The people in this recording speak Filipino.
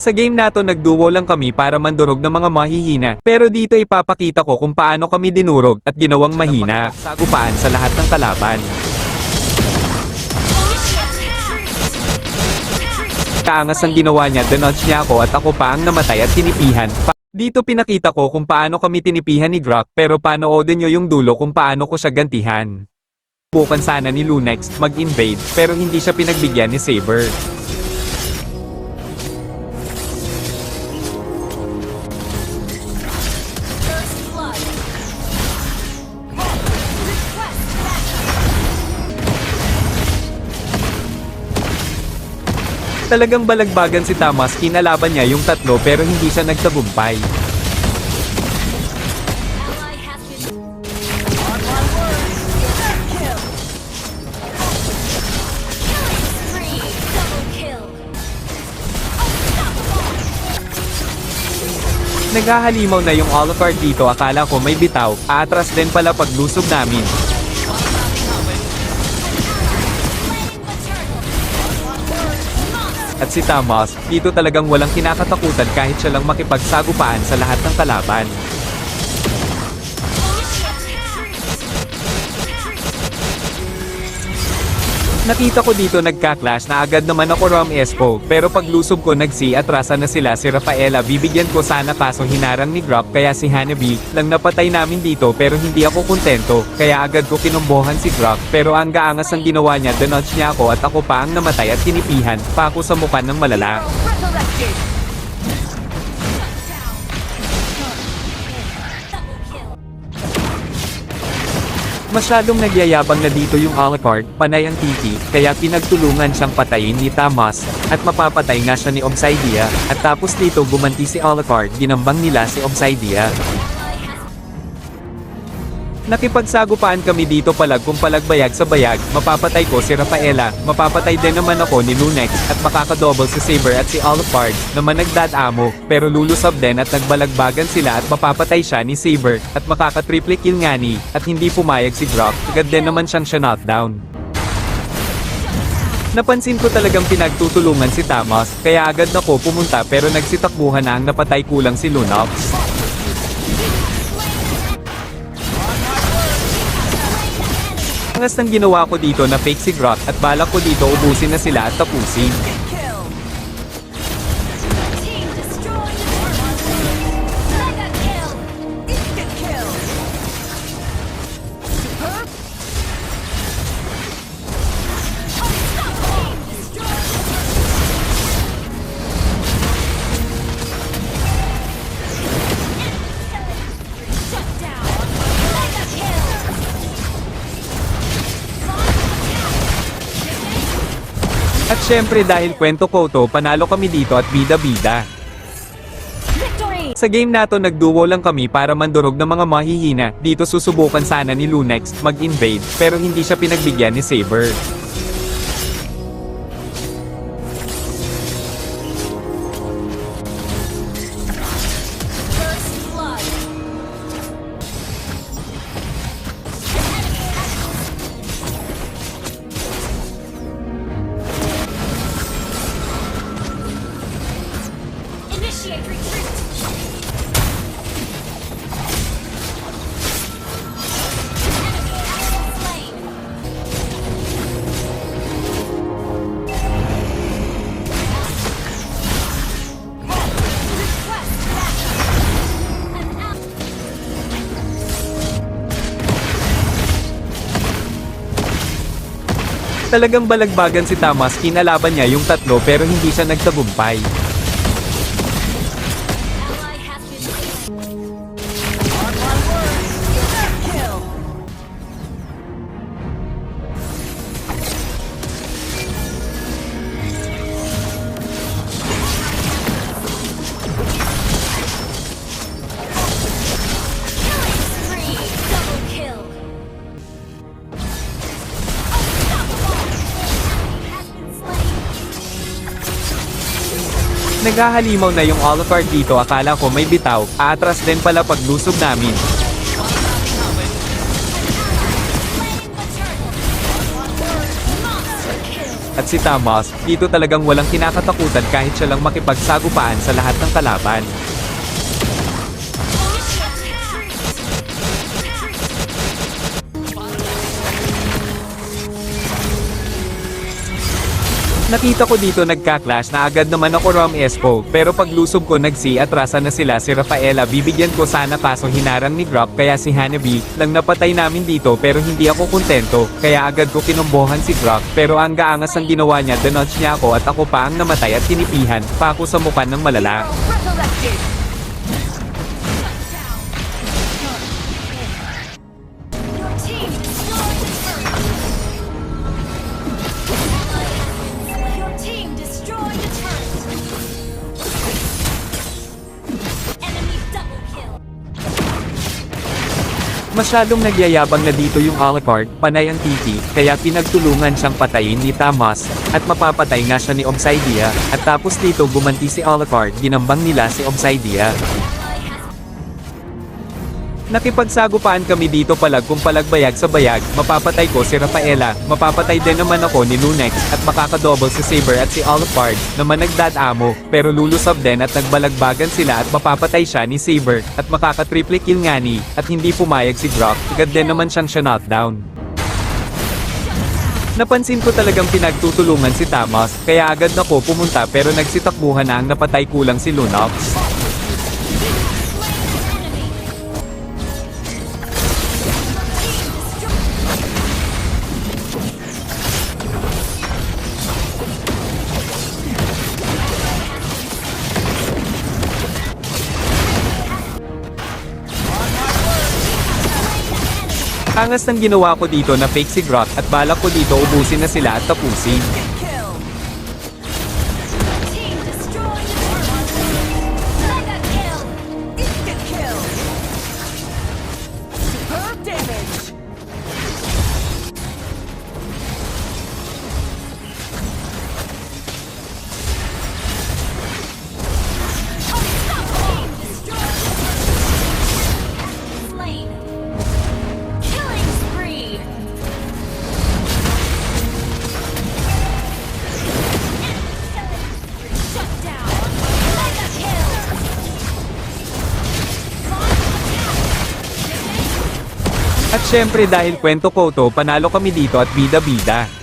Sa game na to nagduo lang kami para mandurog ng mga mahihina, pero dito ipapakita ko kung paano kami dinurog at ginawang mahina, sagupaan sa lahat ng kalaban. Kaangas ang ginawa niya, dinodge niya ako at ako pa ang namatay at tinipihan. Dito pinakita ko kung paano kami tinipihan ni Grock, pero panoodin nyo yung dulo kung paano ko siya gantihan. Bukan sana ni Lunex mag-invade, pero hindi siya pinagbigyan ni Saber. Talagang balagbagan si Thomas, kinalaban niya yung tatlo pero hindi siya nagtagumpay. Naghahalimaw na yung Alucard dito, akala ko may bitaw, aatras din pala paglusog namin. At si Thomas, dito talagang walang kinakatakutan kahit siya lang makipagsagupaan sa lahat ng kalaban. Nakita ko dito nagka-clash na agad naman ako Rom Espo, pero paglusob ko nagsi atrasa na sila si Rafaela, bibigyan ko sana kaso hinarang ni Grock kaya si Hanabi lang napatay namin dito pero hindi ako kontento, kaya agad ko kinombohan si Grock pero ang gaangas ang ginawa niya, dinodge niya ako at ako pa ang namatay at tinipihan pa ako sa mukha ng malala. Masyadong nagyayabang na dito yung Alucard, panay ang tiki, kaya pinagtulungan siyang patayin ni Thomas, at mapapatay nga siya ni Obsidia, at tapos dito gumanti si Alucard, ginambang nila si Obsidia. Nakipagsagupaan kami dito palag kung palagbayag sa bayag, mapapatay ko si Rafaela, mapapatay din naman ako ni Lunex, at makakadouble si Saber at si Alucard, naman nagdadamo, pero lulusab din at nagbalagbagan sila at mapapatay siya ni Saber, at makakatriple kill nga ni, at hindi pumayag si Grock, agad din naman siyang knockdown. Napansin ko talagang pinagtutulungan si Thomas, kaya agad ako pumunta pero nagsitakbuhan na ang napatay kulang si Lunox. Angas nang ginawa ko dito na fake si Grock at balak ko dito ubusin na sila at tapusin. At syempre dahil kwento ko to, panalo kami dito at bida-bida. Sa game na to nagduo lang kami para mandurog ng mga mahihina, dito susubukan sana ni Lunex mag-invade, pero hindi siya pinagbigyan ni Saber. Talagang balagbagan si Thomas, kinalaban niya yung tatlo pero hindi siya nagtagumpay. Naghahalimaw na yung Alucard dito, akala ko may bitaw, aatras din pala paglusog namin. at si Thomas, dito talagang walang kinakatakutan kahit siya lang makipagsagupaan sa lahat ng kalaban. Nakita ko dito nagka-clash na agad naman ako Rom Espo, pero paglusob ko nag-C atrasa na sila si Rafaela bibigyan ko sana kaso hinarang ni Grop kaya si Hanabi, lang napatay namin dito pero hindi ako kontento, kaya agad ko kinombohan si Grop pero ang gaangas ang ginawa niya dinodge niya ako at ako pa ang namatay at tinipihan, pa ako sa mukha ng malala. Masyadong nagyayabang na dito yung Alucard, panay ang titi, kaya pinagtulungan siyang patayin ni Thomas, at mapapatay nga siya ni Obsidia, at tapos dito gumanti si Alucard, ginambang nila si Obsidia. Nakipagsagupaan kami dito palag kung palagbayag sa bayag, mapapatay ko si Rafaela, mapapatay din naman ako ni Lunex, at makakadouble si Saber at si Alucard, naman nagdadamo, pero lulusab din at nagbalagbagan sila at mapapatay siya ni Saber, at makaka-triple kill nga ni, at hindi pumayag si Grok, agad din naman siyang knockdown. Napansin ko talagang pinagtutulungan si Thomas, kaya agad na ko pumunta pero nagsitakbuhan na ang napatay kulang si Lunox. Angas ng ginawa ko dito na fake si Grok at balak ko dito ubusin na sila at tapusin. At syempre dahil kwento ko to, panalo kami dito at bida-bida.